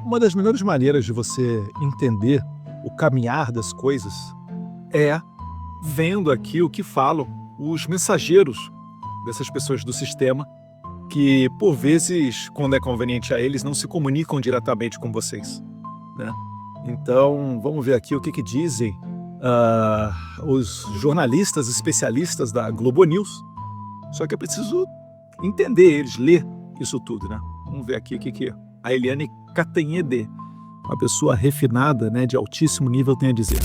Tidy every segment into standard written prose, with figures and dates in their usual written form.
Uma das melhores maneiras de você entender o caminhar das coisas é vendo aqui o que falam os mensageiros dessas pessoas do sistema que, por vezes, quando é conveniente a eles, não se comunicam diretamente com vocês, né? Então, vamos ver aqui o que dizem os jornalistas especialistas da Globo News. Só que é preciso entender eles, ler isso tudo, né? Vamos ver aqui o que a Eliane Cantanhede, uma pessoa refinada, né, de altíssimo nível, tem a dizer.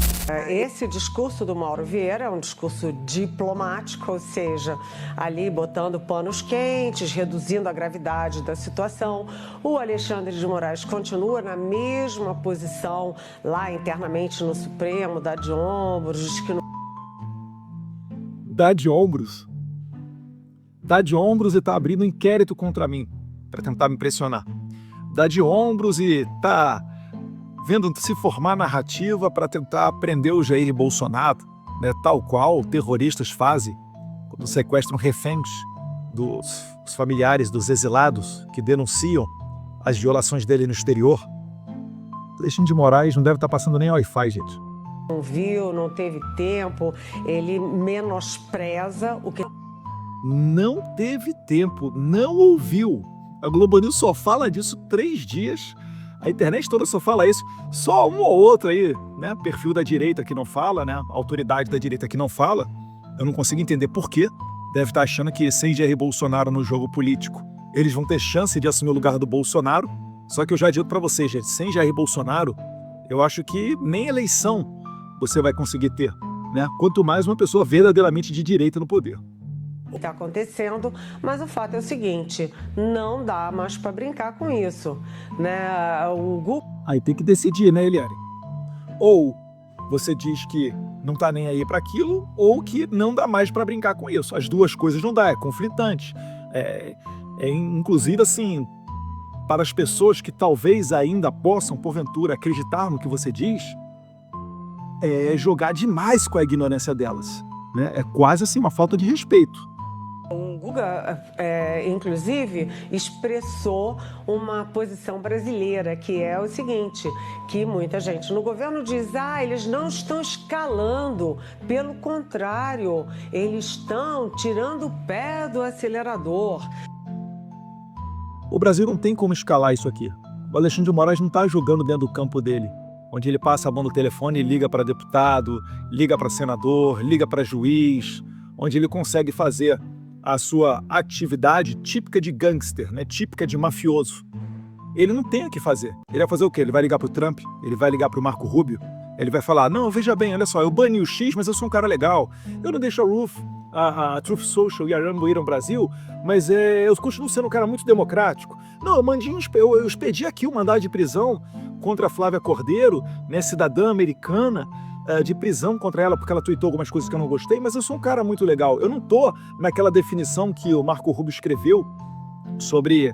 Esse discurso do Mauro Vieira é um discurso diplomático, ou seja, ali botando panos quentes, reduzindo a gravidade da situação. O Alexandre de Moraes continua na mesma posição lá internamente no Supremo, dá de ombros, diz que não... Dá de ombros? Dá de ombros e tá abrindo um inquérito contra mim, para tentar me pressionar. Dá de ombros e tá vendo se formar narrativa para tentar prender o Jair Bolsonaro, né, tal qual terroristas fazem quando sequestram reféns dos familiares dos exilados que denunciam as violações dele no exterior. Alexandre de Moraes não deve estar passando nem Wi-Fi, gente. Não viu, não teve tempo, ele menospreza o que... Não teve tempo, não ouviu. A Globo News só fala disso 3 dias. A internet toda só fala isso. Só um ou outro aí, né? Perfil da direita que não fala, né? Autoridade da direita que não fala. Eu não consigo entender por quê. Deve estar achando que sem Jair Bolsonaro no jogo político, eles vão ter chance de assumir o lugar do Bolsonaro. Só que eu já digo para vocês, gente, sem Jair Bolsonaro, eu acho que nem eleição você vai conseguir ter, né? Quanto mais uma pessoa verdadeiramente de direita no poder. Está acontecendo, mas o fato é o seguinte, não dá mais para brincar com isso, né? O Google... Aí tem que decidir, né, Eliane? Ou você diz que não tá nem aí para aquilo, ou que não dá mais para brincar com isso. As duas coisas não dá, é conflitante. Inclusive, assim, para as pessoas que talvez ainda possam, porventura, acreditar no que você diz, é jogar demais com a ignorância delas, né? É quase assim uma falta de respeito. O Guga, inclusive, expressou uma posição brasileira, que é o seguinte, que muita gente no governo diz, eles não estão escalando, pelo contrário, eles estão tirando o pé do acelerador. O Brasil não tem como escalar isso aqui. O Alexandre de Moraes não está jogando dentro do campo dele, onde ele passa a mão no telefone e liga para deputado, liga para senador, liga para juiz, onde ele consegue fazer a sua atividade típica de gangster, né? Típica de mafioso. Ele não tem o que fazer. Ele vai fazer o quê? Ele vai ligar pro Trump? Ele vai ligar pro Marco Rubio? Ele vai falar, não, veja bem, olha só, eu bani o X, mas eu sou um cara legal. Eu não deixo a Truth Social e a Rumble ir ao Brasil, mas eu continuo sendo um cara muito democrático. Não, eu expedi aqui o mandado de prisão contra a Flávia Cordeiro, né, cidadã americana, de prisão contra ela, porque ela tweetou algumas coisas que eu não gostei, mas eu sou um cara muito legal. Eu não tô naquela definição que o Marco Rubio escreveu sobre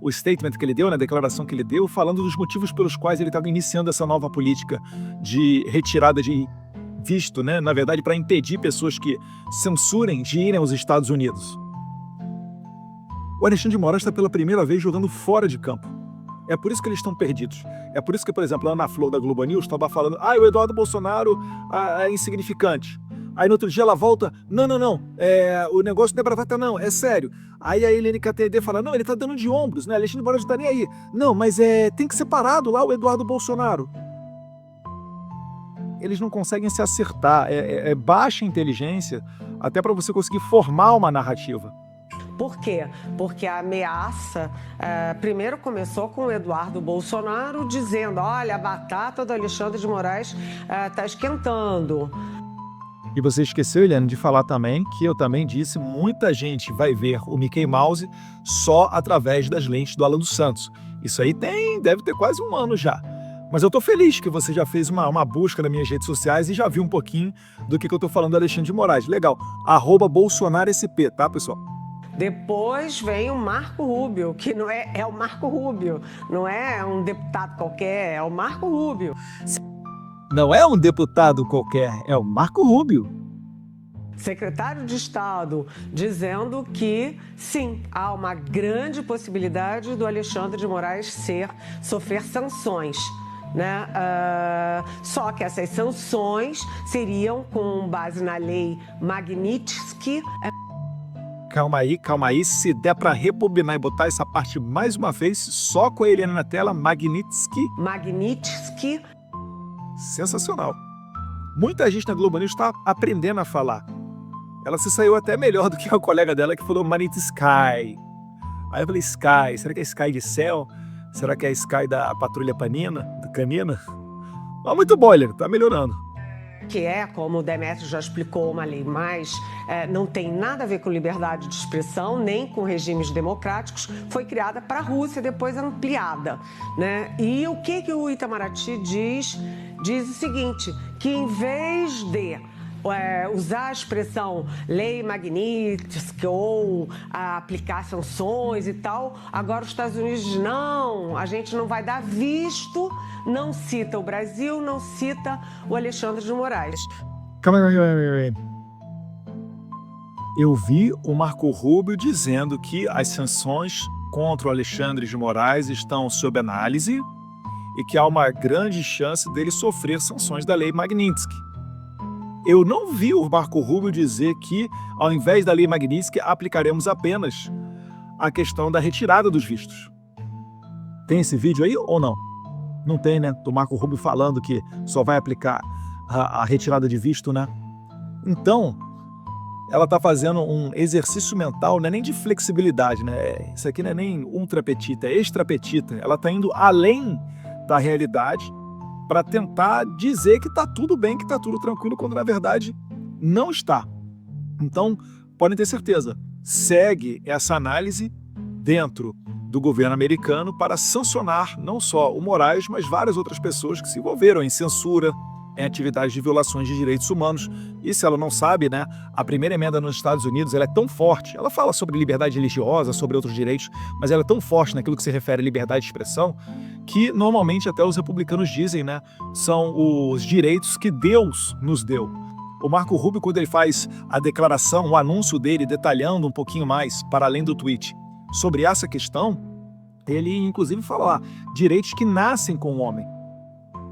o statement que ele deu, né, a declaração que ele deu, falando dos motivos pelos quais ele estava iniciando essa nova política de retirada de visto, né, na verdade, para impedir pessoas que censurem de irem aos Estados Unidos. O Alexandre de Moraes está pela primeira vez jogando fora de campo. É por isso que eles estão perdidos. É por isso que, por exemplo, a Ana Flor da Globo News estava falando o Eduardo Bolsonaro é insignificante. Aí no outro dia ela volta, não, o negócio não é bravata não, é sério. Aí a Eliane Cantanhede fala, não, ele tá dando de ombros, né, Alexandre de Moraes não tá nem aí. Não, mas tem que ser parado lá o Eduardo Bolsonaro. Eles não conseguem se acertar, é baixa inteligência até para você conseguir formar uma narrativa. Por quê? Porque a ameaça primeiro começou com o Eduardo Bolsonaro dizendo, olha, a batata do Alexandre de Moraes está esquentando. E você esqueceu, Eliane, de falar também que eu também disse, muita gente vai ver o Mickey Mouse só através das lentes do Alan dos Santos. Isso aí deve ter quase 1 ano já. Mas eu tô feliz que você já fez uma busca nas minhas redes sociais e já viu um pouquinho do que eu tô falando do Alexandre de Moraes. Legal. @BolsonaroSP, tá, pessoal? Depois vem o Marco Rubio, que não é o Marco Rubio, não é um deputado qualquer, é o Marco Rubio. Não é um deputado qualquer, é o Marco Rubio. secretário de Estado, dizendo que, sim, há uma grande possibilidade do Alexandre de Moraes sofrer sanções, né? Só que essas sanções seriam com base na lei Magnitsky. Calma aí. Se der para rebobinar e botar essa parte mais uma vez, só com a Helena na tela, Magnitsky. Magnitsky. Sensacional. Muita gente na Globo News está aprendendo a falar. Ela se saiu até melhor do que a colega dela que falou Magnitsky. Aí eu falei, Sky, será que é Sky de céu? Será que é Sky da Patrulha Canina? Mas muito bom, ele tá melhorando. Que é, como o Demétrio já explicou, uma lei mais, não tem nada a ver com liberdade de expressão, nem com regimes democráticos, foi criada para a Rússia, depois ampliada, né? E o que o Itamaraty diz? Diz o seguinte, que em vez de usar a expressão lei Magnitsky ou aplicar sanções e tal, agora os Estados Unidos diz, não, a gente não vai dar visto, não cita o Brasil, não cita o Alexandre de Moraes. Calma aí. Eu vi o Marco Rubio dizendo que as sanções contra o Alexandre de Moraes estão sob análise e que há uma grande chance dele sofrer sanções da lei Magnitsky. Eu não vi o Marco Rubio dizer que, ao invés da lei Magnitsky, aplicaremos apenas a questão da retirada dos vistos. Tem esse vídeo aí ou não? Não tem, né? Do Marco Rubio falando que só vai aplicar a retirada de visto, né? Então, ela está fazendo um exercício mental, não é nem de flexibilidade, né? Isso aqui não é nem ultrapetita, é extrapetita. Ela está indo além da realidade para tentar dizer que está tudo bem, que está tudo tranquilo, quando na verdade não está. Então, podem ter certeza, segue essa análise dentro do governo americano para sancionar não só o Moraes, mas várias outras pessoas que se envolveram em censura, em atividades de violações de direitos humanos. E se ela não sabe, né, a primeira emenda nos Estados Unidos ela é tão forte, ela fala sobre liberdade religiosa, sobre outros direitos, mas ela é tão forte naquilo que se refere à liberdade de expressão, que normalmente até os republicanos dizem, né, são os direitos que Deus nos deu. O Marco Rubio, quando ele faz a declaração, o anúncio dele, detalhando um pouquinho mais, para além do tweet, sobre essa questão, ele inclusive fala lá, direitos que nascem com o homem.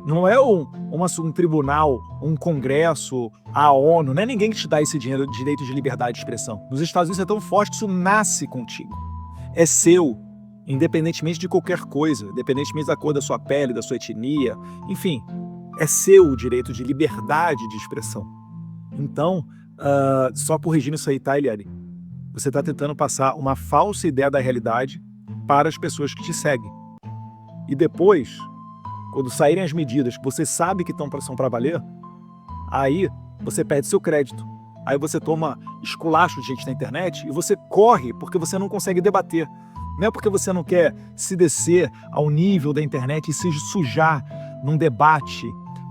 Não é um tribunal, um congresso, a ONU, não é ninguém que te dá esse direito de liberdade de expressão. Nos Estados Unidos é tão forte que isso nasce contigo. É seu, independentemente de qualquer coisa, independentemente da cor da sua pele, da sua etnia, enfim, é seu o direito de liberdade de expressão. Então, só corrigindo isso aí, tá, Eliane? Você está tentando passar uma falsa ideia da realidade para as pessoas que te seguem. E depois, quando saírem as medidas que você sabe que são para valer, aí você perde seu crédito. Aí você toma esculacho de gente na internet e você corre porque você não consegue debater. Não é porque você não quer se descer ao nível da internet e se sujar num debate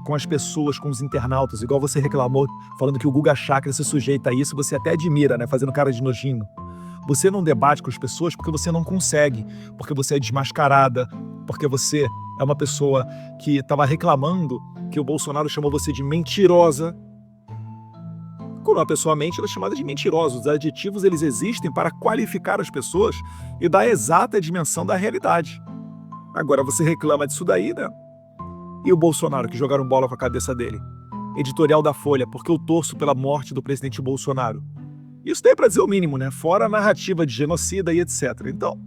com as pessoas, com os internautas, igual você reclamou, falando que o Guga Chakra se sujeita a isso, você até admira, né, fazendo cara de nojinho. Você não debate com as pessoas porque você não consegue, porque você é desmascarada, porque você é uma pessoa que estava reclamando que o Bolsonaro chamou você de mentirosa. Quando uma pessoa mente, ela é chamada de mentirosa. Os adjetivos, eles existem para qualificar as pessoas e dar a exata dimensão da realidade. Agora você reclama disso daí, né? E o Bolsonaro, que jogaram bola com a cabeça dele? Editorial da Folha, porque eu torço pela morte do presidente Bolsonaro. Isso daí é para dizer o mínimo, né? Fora a narrativa de genocida e etc. Então,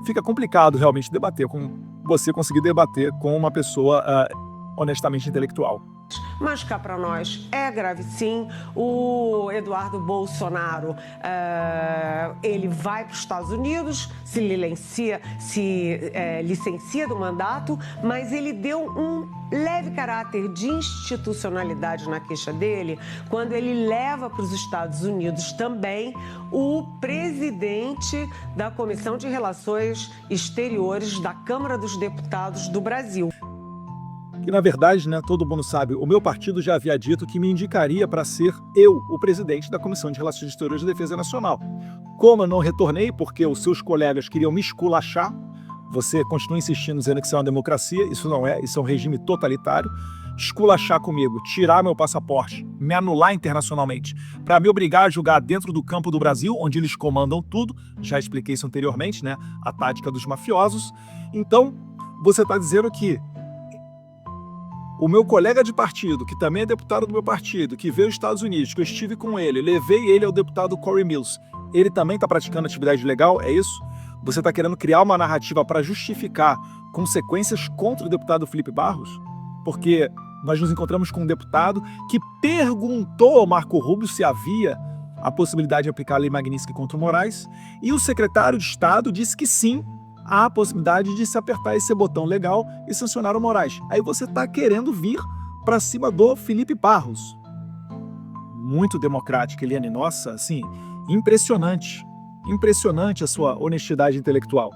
fica complicado realmente debater você conseguir debater com uma pessoa honestamente intelectual. Mas cá para nós é grave sim. O Eduardo Bolsonaro, ele vai para os Estados Unidos, se licencia do mandato, mas ele deu um leve caráter de institucionalidade na queixa dele quando ele leva para os Estados Unidos também o presidente da Comissão de Relações Exteriores da Câmara dos Deputados do Brasil. Que, na verdade, né, todo mundo sabe, o meu partido já havia dito que me indicaria para ser eu, o presidente da Comissão de Relações Exteriores e Defesa Nacional. Como eu não retornei, porque os seus colegas queriam me esculachar, você continua insistindo dizendo que isso é uma democracia, isso não é, isso é um regime totalitário, esculachar comigo, tirar meu passaporte, me anular internacionalmente, para me obrigar a julgar dentro do campo do Brasil, onde eles comandam tudo, já expliquei isso anteriormente, né? A tática dos mafiosos. Então, você está dizendo que o meu colega de partido, que também é deputado do meu partido, que veio aos Estados Unidos, que eu estive com ele, levei ele ao deputado Corey Mills, ele também está praticando atividade ilegal, é isso? Você está querendo criar uma narrativa para justificar consequências contra o deputado Felipe Barros? Porque nós nos encontramos com um deputado que perguntou ao Marco Rubio se havia a possibilidade de aplicar a lei Magnitsky contra o Moraes, e o secretário de Estado disse que sim, há a possibilidade de se apertar esse botão legal e sancionar o Moraes. Aí você está querendo vir para cima do Felipe Barros. Muito democrático, Eliane. Nossa, assim, impressionante. Impressionante a sua honestidade intelectual.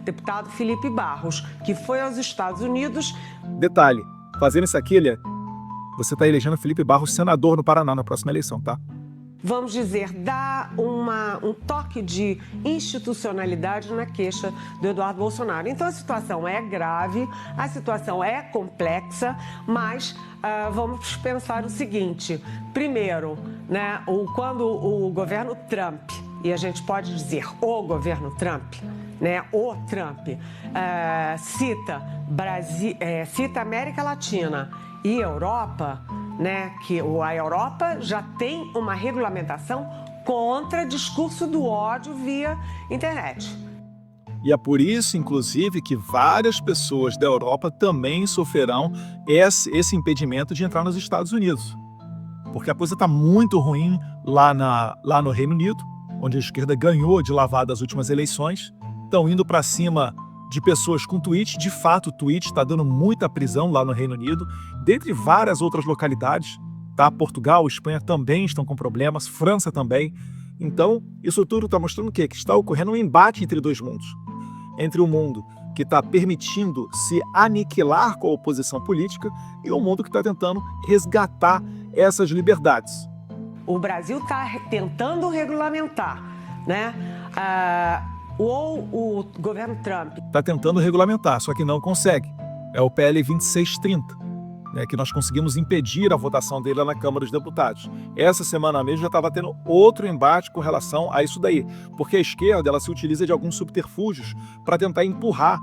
Deputado Felipe Barros, que foi aos Estados Unidos. Detalhe, fazendo isso aqui, Eliane, você está elegendo Felipe Barros senador no Paraná na próxima eleição, tá? Vamos dizer, dá um toque de institucionalidade na queixa do Eduardo Bolsonaro. Então a situação é grave, a situação é complexa, mas vamos pensar o seguinte. Primeiro, né, quando o governo Trump, e a gente pode dizer o governo Trump, né, o Trump, cita América Latina e Europa, né, que a Europa já tem uma regulamentação contra discurso do ódio via internet. E é por isso, inclusive, que várias pessoas da Europa também sofrerão esse impedimento de entrar nos Estados Unidos. Porque a coisa está muito ruim lá no Reino Unido, onde a esquerda ganhou de lavada as últimas eleições. Estão indo para cima de pessoas com tweet. De fato, o tweet está dando muita prisão lá no Reino Unido, dentre várias outras localidades, tá? Portugal, Espanha também estão com problemas, França também. Então, isso tudo está mostrando o quê? Que está ocorrendo um embate entre dois mundos. Entre o mundo que está permitindo se aniquilar com a oposição política e o mundo que está tentando resgatar essas liberdades. O Brasil está tentando regulamentar, né? Ou o governo Trump está tentando regulamentar, só que não consegue. É o PL 2630, né, que nós conseguimos impedir a votação dele lá na Câmara dos Deputados. Essa semana mesmo já estava tendo outro embate com relação a isso daí, porque a esquerda ela se utiliza de alguns subterfúgios para tentar empurrar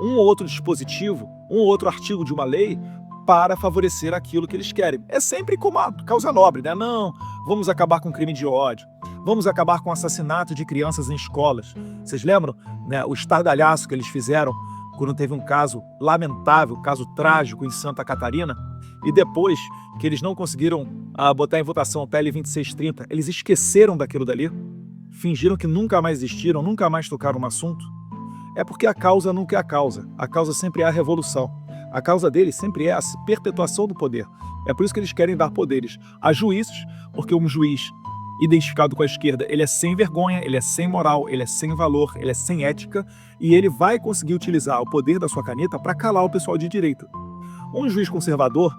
um ou outro dispositivo, um ou outro artigo de uma lei para favorecer aquilo que eles querem. É sempre como a causa nobre, né? Não, vamos acabar com o crime de ódio, vamos acabar com o assassinato de crianças em escolas. Vocês lembram, né, o estardalhaço que eles fizeram quando teve um caso lamentável, caso trágico em Santa Catarina, e depois que eles não conseguiram botar em votação o PL 2630, eles esqueceram daquilo dali, fingiram que nunca mais existiram, nunca mais tocaram no assunto? É porque a causa nunca é a causa sempre é a revolução. A causa deles sempre é a perpetuação do poder. É por isso que eles querem dar poderes a juízes, porque um juiz identificado com a esquerda, ele é sem vergonha, ele é sem moral, ele é sem valor, ele é sem ética, e ele vai conseguir utilizar o poder da sua caneta para calar o pessoal de direita. Um juiz conservador,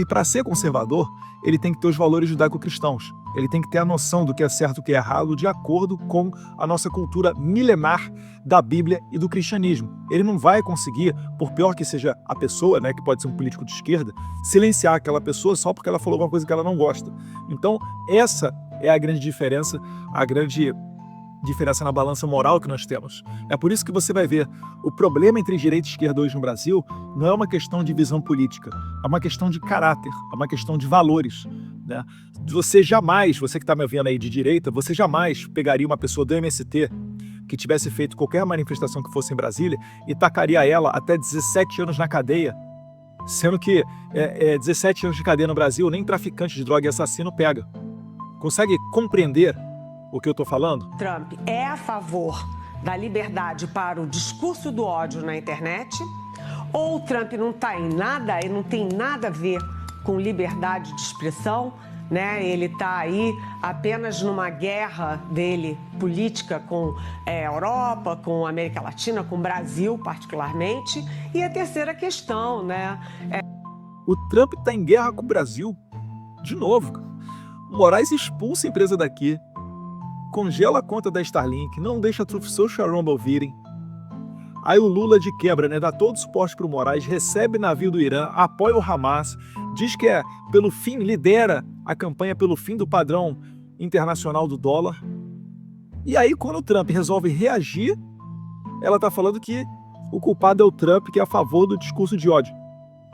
para ser conservador, ele tem que ter os valores judaico-cristãos. Ele tem que ter a noção do que é certo e o que é errado de acordo com a nossa cultura milenar da Bíblia e do cristianismo. Ele não vai conseguir, por pior que seja a pessoa, né, que pode ser um político de esquerda, silenciar aquela pessoa só porque ela falou alguma coisa que ela não gosta. Então, essa é a grande diferença na balança moral que nós temos. É por isso que você vai ver o problema entre direita e esquerda hoje no Brasil não é uma questão de visão política, é uma questão de caráter, é uma questão de valores, né? Você que está me ouvindo aí de direita, você jamais pegaria uma pessoa do MST que tivesse feito qualquer manifestação que fosse em Brasília e tacaria ela até 17 anos na cadeia, sendo que 17 anos de cadeia no Brasil nem traficante de droga e assassino pega. Consegue compreender o que eu estou falando? Trump é a favor da liberdade para o discurso do ódio na internet? Ou o Trump não está em nada e não tem nada a ver com liberdade de expressão, né? Ele está aí apenas numa guerra dele política com a Europa, com a América Latina, com o Brasil particularmente. E a terceira questão, né? O Trump está em guerra com o Brasil. De novo, o Moraes expulsa a empresa daqui, congela a conta da Starlink, não deixa a Truth Social Rumble virem. Aí o Lula de quebra, né, dá todo o suporte para o Moraes, recebe navio do Irã, apoia o Hamas, diz que é pelo fim, lidera a campanha pelo fim do padrão internacional do dólar. E aí quando o Trump resolve reagir, ela tá falando que o culpado é o Trump, que é a favor do discurso de ódio.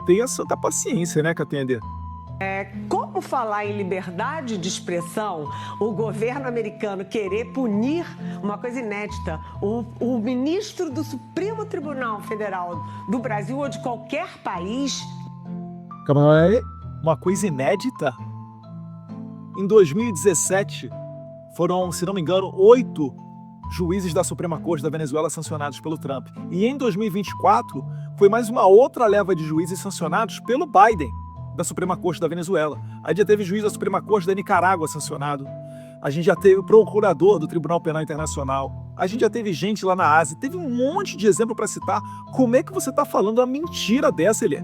Tenha santa paciência, né, Catender? Como falar em liberdade de expressão, o governo americano querer punir uma coisa inédita, o ministro do Supremo Tribunal Federal do Brasil ou de qualquer país. Calma aí. Uma coisa inédita? Em 2017, foram, se não me engano, 8 juízes da Suprema Corte da Venezuela sancionados pelo Trump. E em 2024, foi mais uma outra leva de juízes sancionados pelo Biden, da Suprema Corte da Venezuela. A gente já teve juiz da Suprema Corte da Nicarágua sancionado. A gente já teve o procurador do Tribunal Penal Internacional. A gente já teve gente lá na Ásia. Teve um monte de exemplo para citar. Como é que você está falando uma mentira dessa, Elié?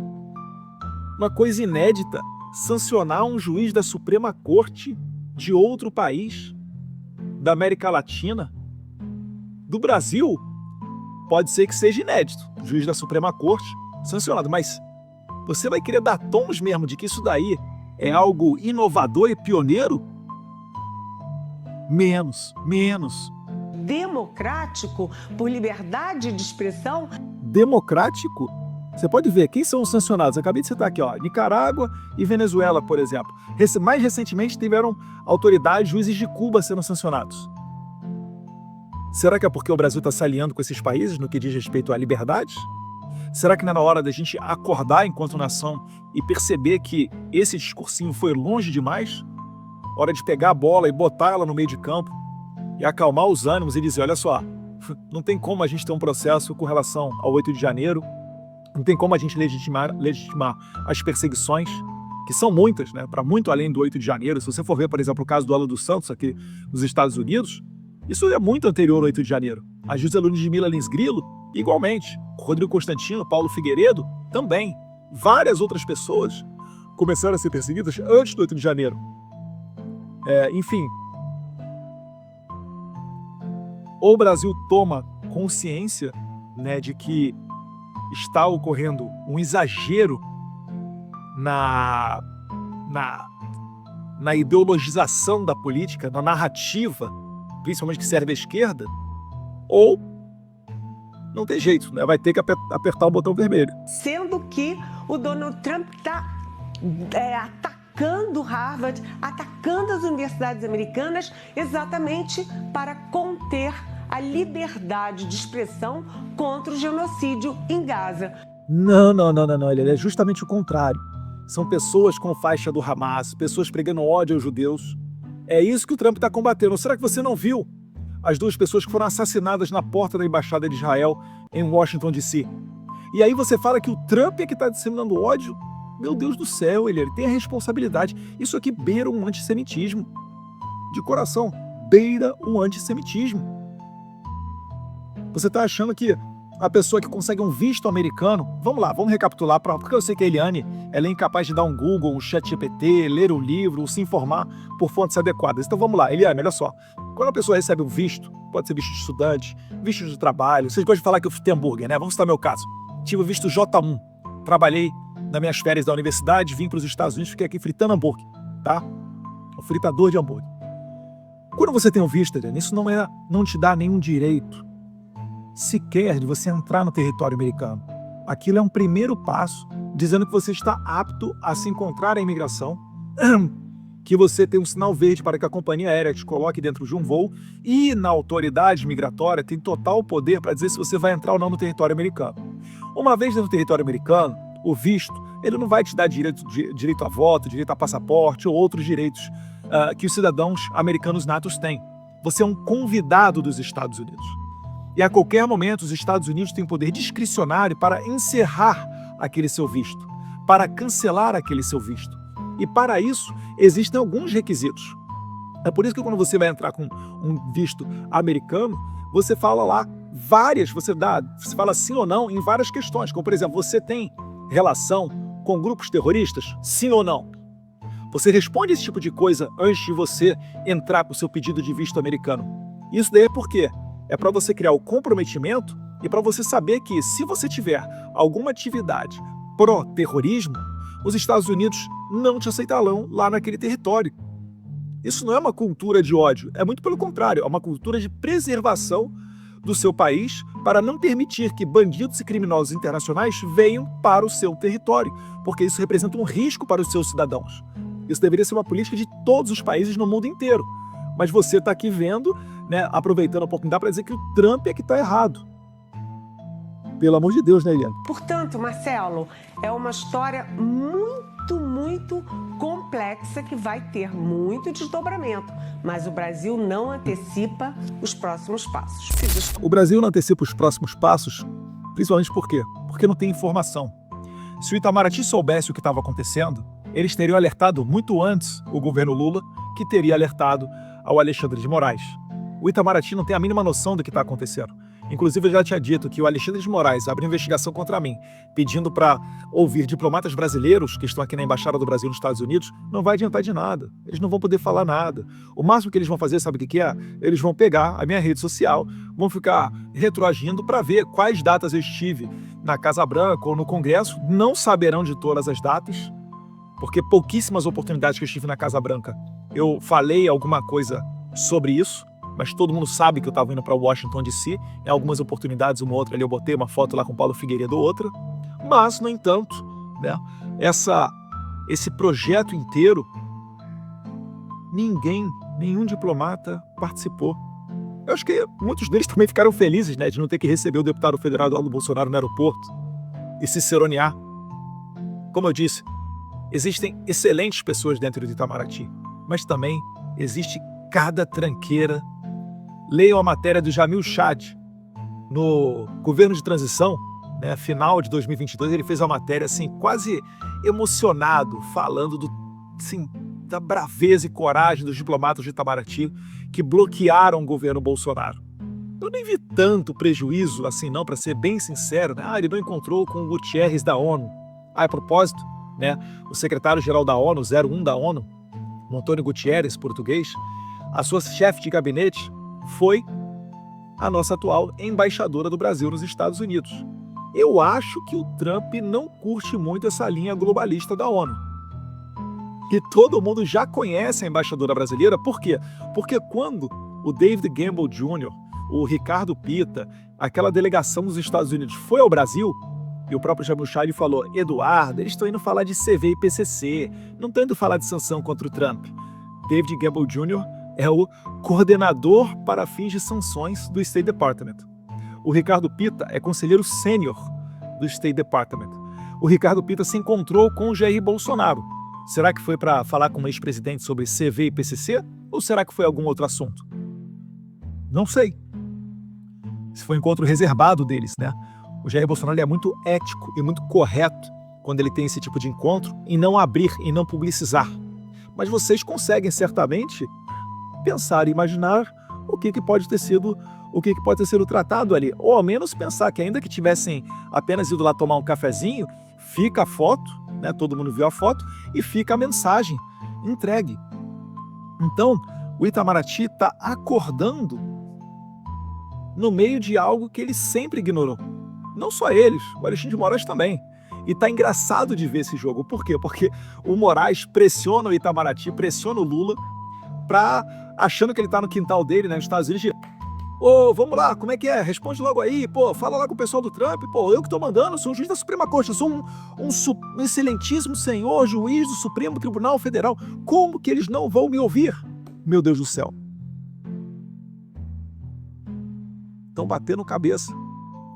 Uma coisa inédita, sancionar um juiz da Suprema Corte de outro país, da América Latina, do Brasil, pode ser que seja inédito. Juiz da Suprema Corte sancionado, mas você vai querer dar tons mesmo de que isso daí é algo inovador e pioneiro? Menos. Democrático por liberdade de expressão. Democrático? Você pode ver quem são os sancionados. Acabei de citar aqui, ó, Nicarágua e Venezuela, por exemplo. Mais recentemente tiveram autoridades, juízes de Cuba sendo sancionados. Será que é porque o Brasil está se aliando com esses países no que diz respeito à liberdade? Será que não é na hora da gente acordar enquanto nação e perceber que esse discursinho foi longe demais? Hora de pegar a bola e botar ela no meio de campo e acalmar os ânimos e dizer, olha só, não tem como a gente ter um processo com relação ao 8 de janeiro, não tem como a gente legitimar as perseguições, que são muitas, né, para muito além do 8 de janeiro. Se você for ver, por exemplo, o caso do Alan dos Santos aqui nos Estados Unidos, isso é muito anterior ao 8 de janeiro. A José Ludmila Lins Grilo, igualmente. Rodrigo Constantino, Paulo Figueiredo, também. Várias outras pessoas começaram a ser perseguidas antes do 8 de janeiro. Enfim, ou o Brasil toma consciência, né, de que está ocorrendo um exagero na ideologização da política, na narrativa, principalmente que serve à esquerda, ou não tem jeito, né? Vai ter que apertar o botão vermelho. Sendo que o Donald Trump está atacando Harvard, atacando as universidades americanas, exatamente para conter a liberdade de expressão contra o genocídio em Gaza. Não, ele é justamente o contrário. São pessoas com faixa do Hamas, pessoas pregando ódio aos judeus. É isso que o Trump está combatendo. Será que você não viu as 2 pessoas que foram assassinadas na porta da Embaixada de Israel em Washington, D.C.? E aí você fala que o Trump é que está disseminando ódio? Meu Deus do céu, ele tem a responsabilidade. Isso aqui beira um antissemitismo. De coração, beira um antissemitismo. Você está achando que a pessoa que consegue um visto americano... Vamos lá, vamos recapitular, porque eu sei que a Eliane ela é incapaz de dar um Google, um ChatGPT, ler um livro, ou se informar por fontes adequadas. Então vamos lá, Eliane, olha só. Quando a pessoa recebe um visto, pode ser visto de estudante, visto de trabalho, vocês gostam de falar que eu fui ter hambúrguer, né? Vamos citar meu caso. Tive o visto J1, trabalhei nas minhas férias da universidade, vim para os Estados Unidos, fiquei aqui fritando hambúrguer, tá? Um fritador de hambúrguer. Quando você tem um visto, Eliane, isso não te dá nenhum direito sequer de você entrar no território americano. Aquilo é um primeiro passo, dizendo que você está apto a se encontrar à imigração, que você tem um sinal verde para que a companhia aérea te coloque dentro de um voo, e na autoridade migratória tem total poder para dizer se você vai entrar ou não no território americano. Uma vez dentro do território americano, o visto, ele não vai te dar direito a voto, direito a passaporte ou outros direitos que os cidadãos americanos natos têm. Você é um convidado dos Estados Unidos. E a qualquer momento os Estados Unidos têm poder discricionário para encerrar aquele seu visto, para cancelar aquele seu visto. E para isso existem alguns requisitos. É por isso que quando você vai entrar com um visto americano, você fala lá você fala sim ou não em várias questões, como por exemplo, você tem relação com grupos terroristas? Sim ou não? Você responde esse tipo de coisa antes de você entrar com o seu pedido de visto americano. Isso daí é por quê? É para você criar o comprometimento E para você saber que, se você tiver alguma atividade pró-terrorismo, os Estados Unidos não te aceitarão lá naquele território. Isso não é uma cultura de ódio, é muito pelo contrário, é uma cultura de preservação do seu país para não permitir que bandidos e criminosos internacionais venham para o seu território, porque isso representa um risco para os seus cidadãos. Isso deveria ser uma política de todos os países no mundo inteiro. Mas você está aqui vendo, né, aproveitando a oportunidade para dizer que o Trump é que está errado. Pelo amor de Deus, né, Eliane? Portanto, Marcelo, é uma história muito complexa que vai ter muito desdobramento, mas o Brasil não antecipa os próximos passos. O Brasil não antecipa os próximos passos, principalmente por quê? Porque não tem informação. Se o Itamaraty soubesse o que estava acontecendo, eles teriam alertado muito antes o governo Lula, que teria alertado ao Alexandre de Moraes. O Itamaraty não tem a mínima noção do que está acontecendo. Inclusive, eu já tinha dito que o Alexandre de Moraes abriu investigação contra mim, pedindo para ouvir diplomatas brasileiros que estão aqui na Embaixada do Brasil nos Estados Unidos. Não vai adiantar de nada. Eles não vão poder falar nada. O máximo que eles vão fazer, sabe o que é? Eles vão pegar a minha rede social, vão ficar retroagindo para ver quais datas eu estive na Casa Branca ou no Congresso. Não saberão de todas as datas, porque pouquíssimas oportunidades que eu estive na Casa Branca eu falei alguma coisa sobre isso. Mas todo mundo sabe que eu estava indo para Washington, D.C. Em algumas oportunidades, uma ou outra ali, eu botei uma foto lá com Paulo Figueiredo ou outra. Mas, no entanto, né, esse projeto inteiro, nenhum diplomata participou. Eu acho que muitos deles também ficaram felizes, né, de não ter que receber o deputado federal Eduardo Bolsonaro no aeroporto e se cironear. Como eu disse, existem excelentes pessoas dentro do Itamaraty, mas também existe cada tranqueira. Leiam a matéria do Jamil Chad, no governo de transição, né, final de 2022, ele fez uma matéria assim, quase emocionado, falando da braveza e coragem dos diplomatas de Itamaraty que bloquearam o governo Bolsonaro. Eu nem vi tanto prejuízo assim não, para ser bem sincero, né? Ele não encontrou com o Gutierrez da ONU. A propósito, né, o secretário-geral da ONU, 01 da ONU, o Antônio Gutierrez, português, a sua chefe de gabinete foi a nossa atual embaixadora do Brasil nos Estados Unidos. Eu acho que o Trump não curte muito essa linha globalista da ONU. E todo mundo já conhece a embaixadora brasileira. Por quê? Porque quando o David Gamble Jr., o Ricardo Pita, aquela delegação dos Estados Unidos foi ao Brasil, e o próprio Jamil Chad falou: Eduardo, eles estão indo falar de CV e PCC, não estão indo falar de sanção contra o Trump. David Gamble Jr. é o coordenador para fins de sanções do State Department. O Ricardo Pita é conselheiro sênior do State Department. O Ricardo Pita se encontrou com o Jair Bolsonaro. Será que foi para falar com o ex-presidente sobre CV e PCC? Ou será que foi algum outro assunto? Não sei. Esse foi um encontro reservado deles, né? O Jair Bolsonaro é muito ético e muito correto quando ele tem esse tipo de encontro em não abrir, em não publicizar. Mas vocês conseguem certamente pensar e imaginar o que pode ter sido tratado ali, ou ao menos pensar que ainda que tivessem apenas ido lá tomar um cafezinho, fica a foto, né, todo mundo viu a foto, e fica a mensagem entregue. Então, o Itamaraty está acordando no meio de algo que ele sempre ignorou. Não só eles, o Alexandre de Moraes também. E tá engraçado de ver esse jogo. Por quê? Porque o Moraes pressiona o Itamaraty, pressiona o Lula, achando que ele tá no quintal dele, né, nos Estados Unidos. Ô, vamos lá, como é que é? Responde logo aí, pô, fala lá com o pessoal do Trump, pô, eu que tô mandando, sou um juiz da Suprema Corte, eu sou um excelentíssimo senhor juiz do Supremo Tribunal Federal. Como que eles não vão me ouvir? Meu Deus do céu. Estão batendo cabeça.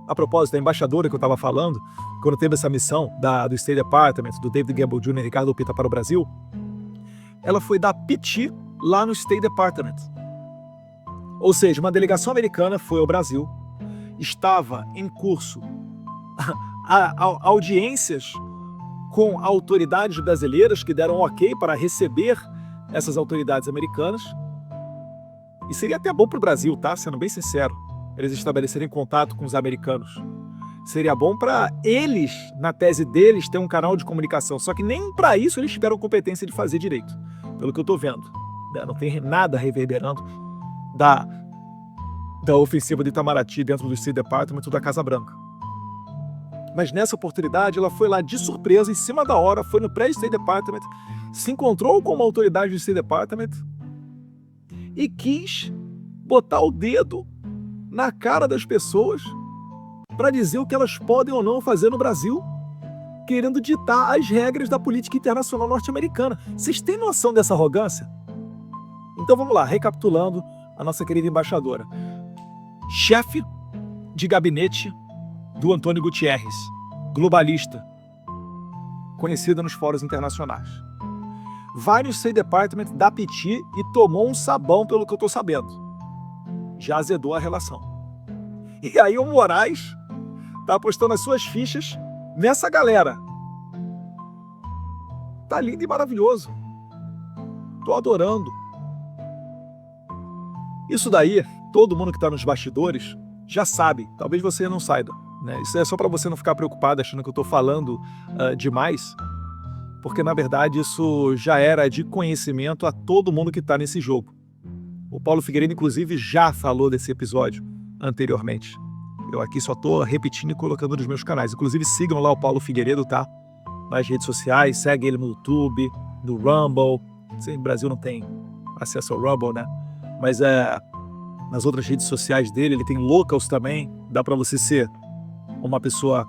A propósito, a embaixadora que eu estava falando, quando teve essa missão do State Department, do David Gamble Jr. e Ricardo Pita para o Brasil, ela foi dar piti lá no State Department. Ou seja, uma delegação americana foi ao Brasil, estava em curso audiências com autoridades brasileiras que deram ok para receber essas autoridades americanas. E seria até bom para o Brasil, tá? Sendo bem sincero, eles estabelecerem contato com os americanos. Seria bom para eles, na tese deles, ter um canal de comunicação. Só que nem para isso eles tiveram competência de fazer direito, pelo que eu estou vendo. Não tem nada reverberando da ofensiva de Itamaraty dentro do State Department da Casa Branca. Mas nessa oportunidade, ela foi lá de surpresa, em cima da hora, foi no pré-State Department, se encontrou com uma autoridade do State Department e quis botar o dedo na cara das pessoas para dizer o que elas podem ou não fazer no Brasil, querendo ditar as regras da política internacional norte-americana. Vocês têm noção dessa arrogância? Então vamos lá, recapitulando a nossa querida embaixadora. Chefe de gabinete do Antônio Guterres, globalista, conhecida nos fóruns internacionais. Vai no State Department dar piti e tomou um sabão, pelo que eu estou sabendo. Já azedou a relação. E aí o Moraes tá apostando as suas fichas nessa galera. Tá lindo e maravilhoso. Tô adorando. Isso daí, todo mundo que tá nos bastidores já sabe. Talvez você não saiba, né? Isso é só para você não ficar preocupado achando que eu tô falando demais, porque na verdade isso já era de conhecimento a todo mundo que tá nesse jogo. O Paulo Figueiredo, inclusive, já falou desse episódio anteriormente. Eu aqui só tô repetindo e colocando nos meus canais. Inclusive, sigam lá o Paulo Figueiredo, tá? Nas redes sociais, segue ele no YouTube, no Rumble. Não sei, no Brasil não tem acesso ao Rumble, né? Mas nas outras redes sociais dele, ele tem locals também. Dá para você ser uma pessoa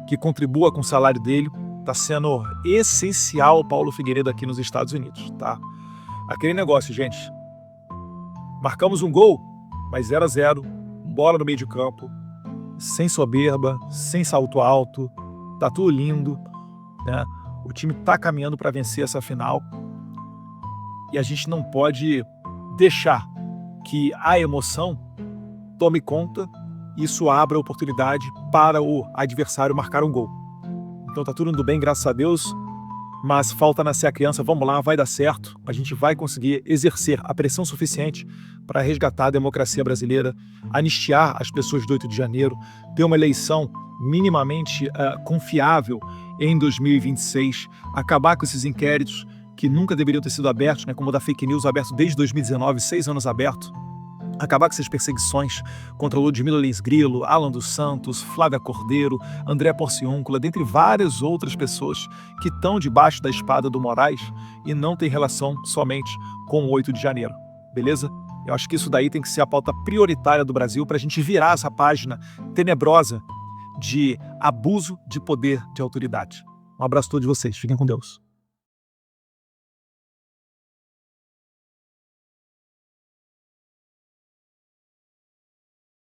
que contribua com o salário dele. Tá sendo essencial o Paulo Figueiredo aqui nos Estados Unidos, tá? Aquele negócio, gente. Marcamos um gol, mas 0-0, bola no meio de campo, sem soberba, sem salto alto, tá tudo lindo, né? O time tá caminhando para vencer essa final e a gente não pode deixar que a emoção tome conta e isso abra a oportunidade para o adversário marcar um gol. Então tá tudo indo bem, graças a Deus. Mas falta nascer a criança, vamos lá, vai dar certo. A gente vai conseguir exercer a pressão suficiente para resgatar a democracia brasileira, anistiar as pessoas do 8 de janeiro, ter uma eleição minimamente confiável em 2026, acabar com esses inquéritos que nunca deveriam ter sido abertos, né, como o da fake news, aberto desde 2019, 6 anos aberto. Acabar com essas perseguições contra Ludmila Lins Grilo, Alan dos Santos, Flávia Cordeiro, André Porciúncula, dentre várias outras pessoas que estão debaixo da espada do Moraes e não tem relação somente com o 8 de janeiro, beleza? Eu acho que isso daí tem que ser a pauta prioritária do Brasil para a gente virar essa página tenebrosa de abuso de poder de autoridade. Um abraço a todos vocês, fiquem com Deus.